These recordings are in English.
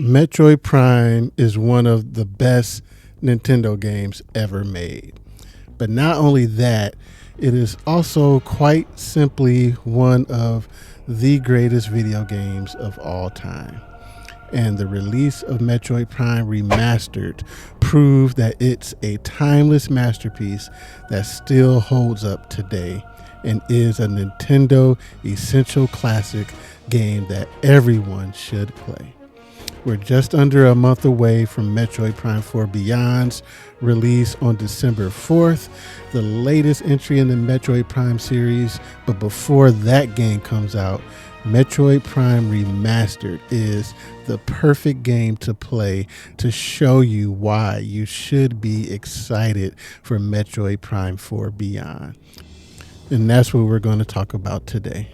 Metroid Prime is one of the best Nintendo games ever made. But not only that, it is also quite simply one of the greatest video games of all time. And the release of Metroid Prime Remastered proved that it's a timeless masterpiece that still holds up today and is a Nintendo essential classic game that everyone should play. We're just under a month away from Metroid Prime 4 Beyond's release on December 4th, the latest entry in the Metroid Prime series. But before that game comes out, Metroid Prime Remastered is the perfect game to play to show you why you should be excited for Metroid Prime 4 Beyond. And that's what we're going to talk about today.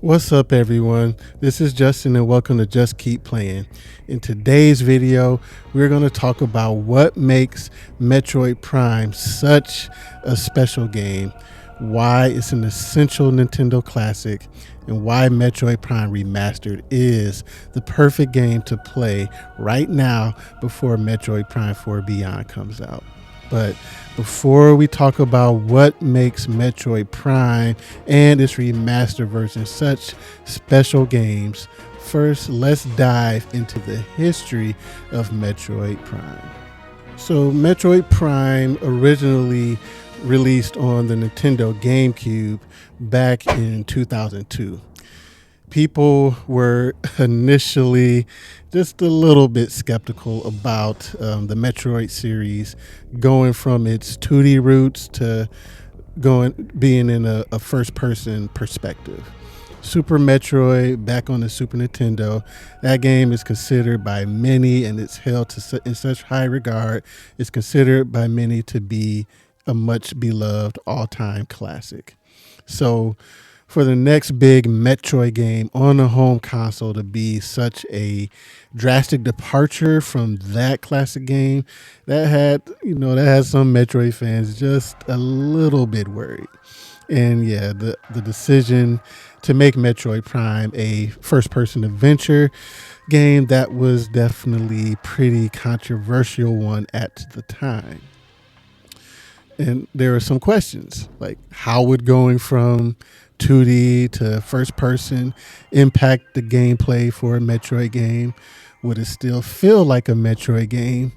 What's up, everyone? This is Justin and welcome to Just Keep Playing. In today's video, we're going to talk about what makes Metroid Prime such a special game, why it's an essential Nintendo classic, and why Metroid Prime Remastered is the perfect game to play right now before Metroid Prime 4 Beyond comes out. But before we talk about what makes Metroid Prime and its remastered version such special games, first let's dive into the history of Metroid Prime. So Metroid Prime originally released on the Nintendo GameCube back in 2002. People were initially just a little bit skeptical about the Metroid series going from its 2D roots to being in a first-person perspective. Super Metroid, back on the Super Nintendo, that game is considered by many, and it's held in such high regard, it's considered by many to be a much beloved all-time classic. So for the next big Metroid game on the home console to be such a drastic departure from that classic game, that had some Metroid fans just a little bit worried. And yeah, the decision to make Metroid Prime a first-person adventure game, that was definitely pretty controversial one at the time. And there are some questions, like how would going from 2D to first person impact the gameplay for a Metroid game? Would it still feel like a Metroid game?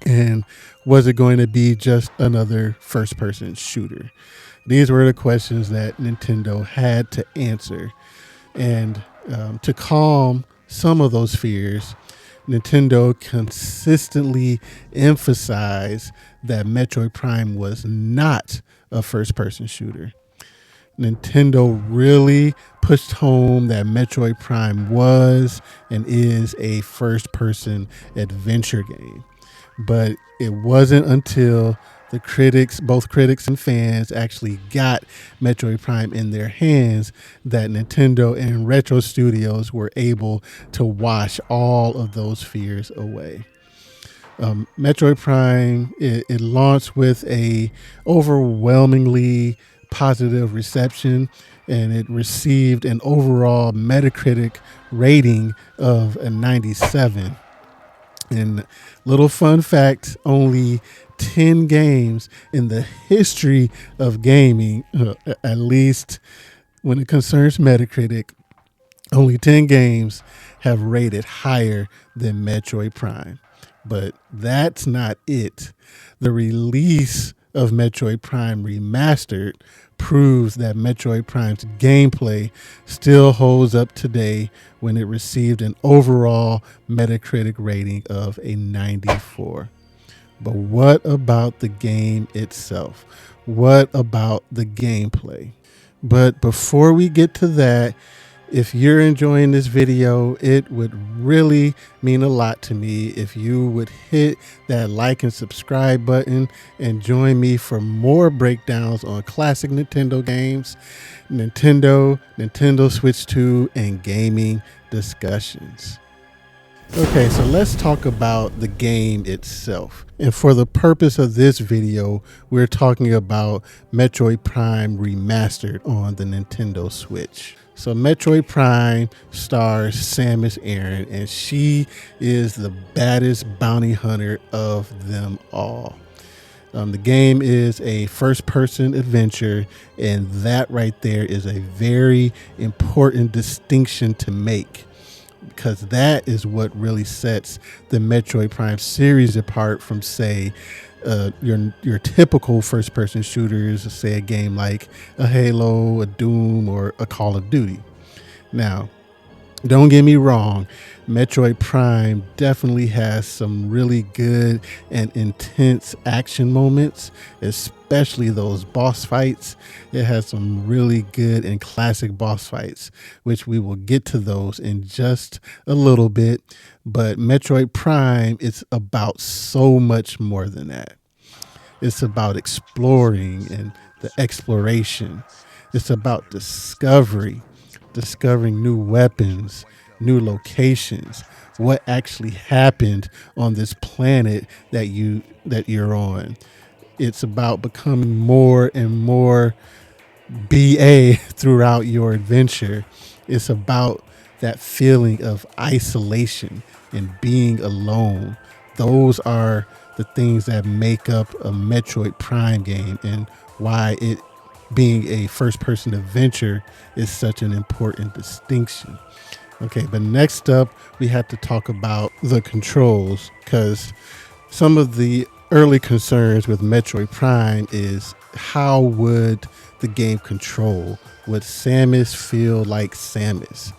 And was it going to be just another first person shooter? These were the questions that Nintendo had to answer. And to calm some of those fears, Nintendo consistently emphasized that Metroid Prime was not a first-person shooter. Nintendo really pushed home that Metroid Prime was and is a first-person adventure game. But it wasn't until both critics and fans actually got Metroid Prime in their hands that Nintendo and Retro Studios were able to wash all of those fears away. Metroid Prime, it launched with a overwhelmingly positive reception, and it received an overall Metacritic rating of a 97. And little fun fact, only 10 games in the history of gaming, at least when it concerns Metacritic, only 10 games have rated higher than Metroid Prime. But that's not it. The release of Metroid Prime Remastered proves that Metroid Prime's gameplay still holds up today when it received an overall Metacritic rating of a 94. But what about the game itself? What about the gameplay? But before we get to that, if you're enjoying this video, it would really mean a lot to me if you would hit that like and subscribe button and join me for more breakdowns on classic Nintendo games, Nintendo Switch 2, and gaming discussions. Okay, so let's talk about the game itself. And for the purpose of this video, we're talking about Metroid Prime Remastered on the Nintendo Switch. So Metroid Prime stars Samus Aran, and she is the baddest bounty hunter of them all. The game is a first-person adventure, and that right there is a very important distinction to make, because that is what really sets the Metroid Prime series apart from, say, your typical first-person shooters, say a game like a Halo, a Doom, or a Call of Duty. Now, don't get me wrong, Metroid Prime definitely has some really good and intense action moments, especially those boss fights. It has some really good and classic boss fights, which we will get to those in just a little bit. But Metroid Prime is about so much more than that. It's about exploring and the exploration. It's about discovering new weapons, new locations, what actually happened on this planet that you're on. It's about becoming more and more BA throughout your adventure. It's about that feeling of isolation and being alone. Those are the things that make up a Metroid Prime game, and why it being a first person adventure is such an important distinction. Okay, but next up, we have to talk about the controls, because some of the early concerns with Metroid Prime is how would the game control? Would Samus feel like Samus?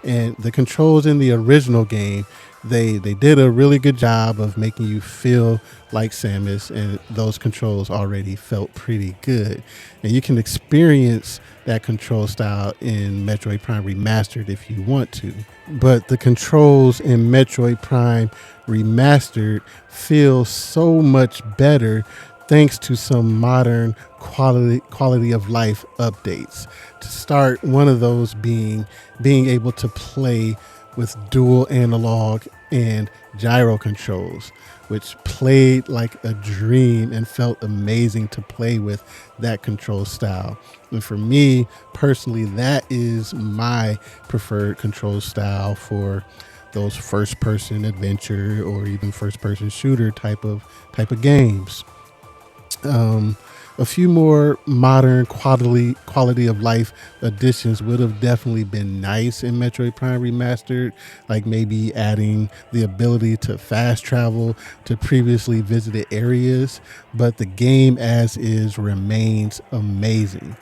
And the controls in the original game, they did a really good job of making you feel like Samus, and those controls already felt pretty good. And you can experience that control style in Metroid Prime Remastered if you want to. But the controls in Metroid Prime Remastered feel so much better thanks to some modern quality of life updates. To start, one of those being able to play with dual analog and gyro controls, which played like a dream and felt amazing to play with that control style. And for me personally, that is my preferred control style for those first person adventure or even first person shooter type of games. A few more modern quality of life additions would have definitely been nice in Metroid Prime Remastered, like maybe adding the ability to fast travel to previously visited areas, but the game as is remains amazing.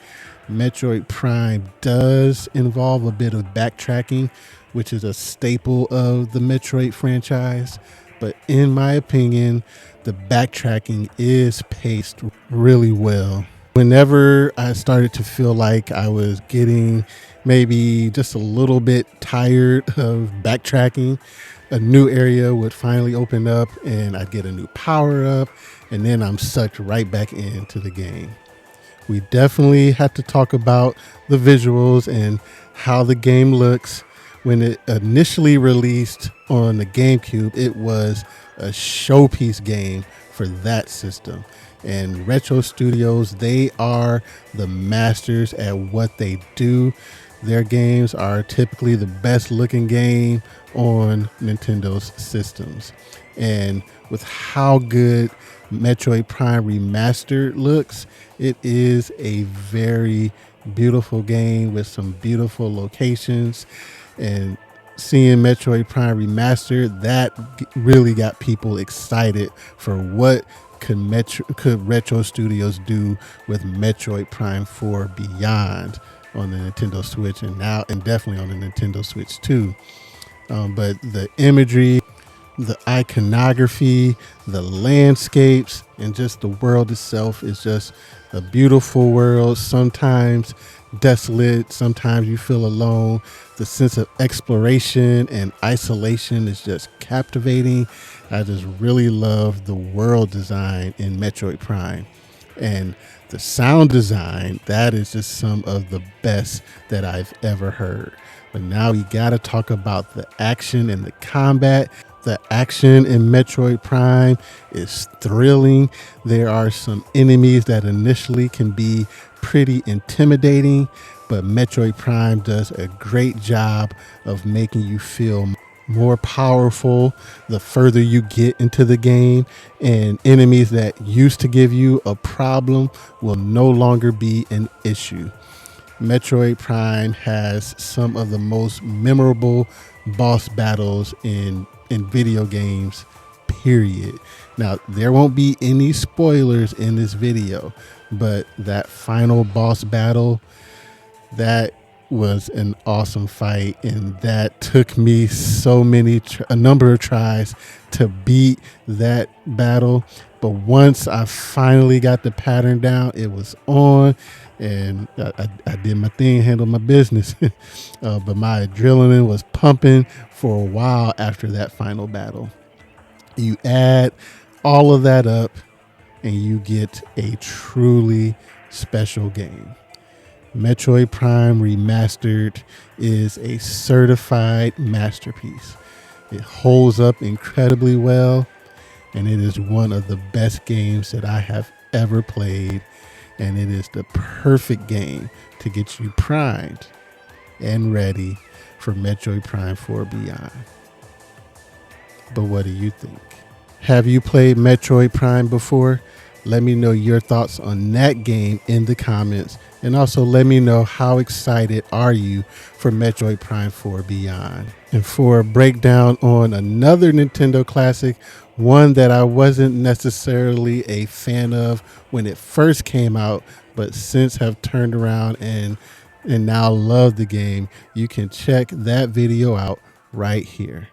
Metroid Prime does involve a bit of backtracking, which is a staple of the Metroid franchise, but in my opinion, the backtracking is paced really well. Whenever I started to feel like I was getting maybe just a little bit tired of backtracking, a new area would finally open up and I'd get a new power up, and then I'm sucked right back into the game. We definitely had to talk about the visuals and how the game looks. When it initially released on the GameCube, it was a showpiece game for that system. And Retro Studios, they are the masters at what they do. Their games are typically the best looking game on Nintendo's systems. And with how good Metroid Prime Remastered looks, it is a very beautiful game with some beautiful locations. And seeing Metroid Prime Remastered, that really got people excited for what could Retro Studios do with Metroid Prime 4 Beyond on the Nintendo Switch, and definitely on the Nintendo Switch 2. But the imagery, the iconography, the landscapes, and just the world itself is just a beautiful world. Sometimes desolate, sometimes you feel alone. The sense of exploration and isolation is just captivating. I just really love the world design in Metroid Prime. And the sound design, that is just some of the best that I've ever heard. But now we gotta talk about the action and the combat. The action in Metroid Prime is thrilling. There are some enemies that initially can be pretty intimidating, but Metroid Prime does a great job of making you feel more powerful the further you get into the game, and enemies that used to give you a problem will no longer be an issue. Metroid Prime has some of the most memorable boss battles in video games, period. Now, there won't be any spoilers in this video, but that final boss battle, that was an awesome fight, and that took me a number of tries to beat that battle. But once I finally got the pattern down, it was on, and I did my thing, handled my business. But my adrenaline was pumping for a while after that final battle. You add all of that up, and you get a truly special game. Metroid Prime Remastered is a certified masterpiece. It holds up incredibly well, and it is one of the best games that I have ever played, and it is the perfect game to get you primed and ready for Metroid Prime 4 Beyond. But what do you think? Have you played Metroid Prime before? Let me know your thoughts on that game in the comments, and also let me know how excited are you for Metroid Prime 4 Beyond. And for a breakdown on another Nintendo classic, one that I wasn't necessarily a fan of when it first came out, but since have turned around and now love the game, you can check that video out right here.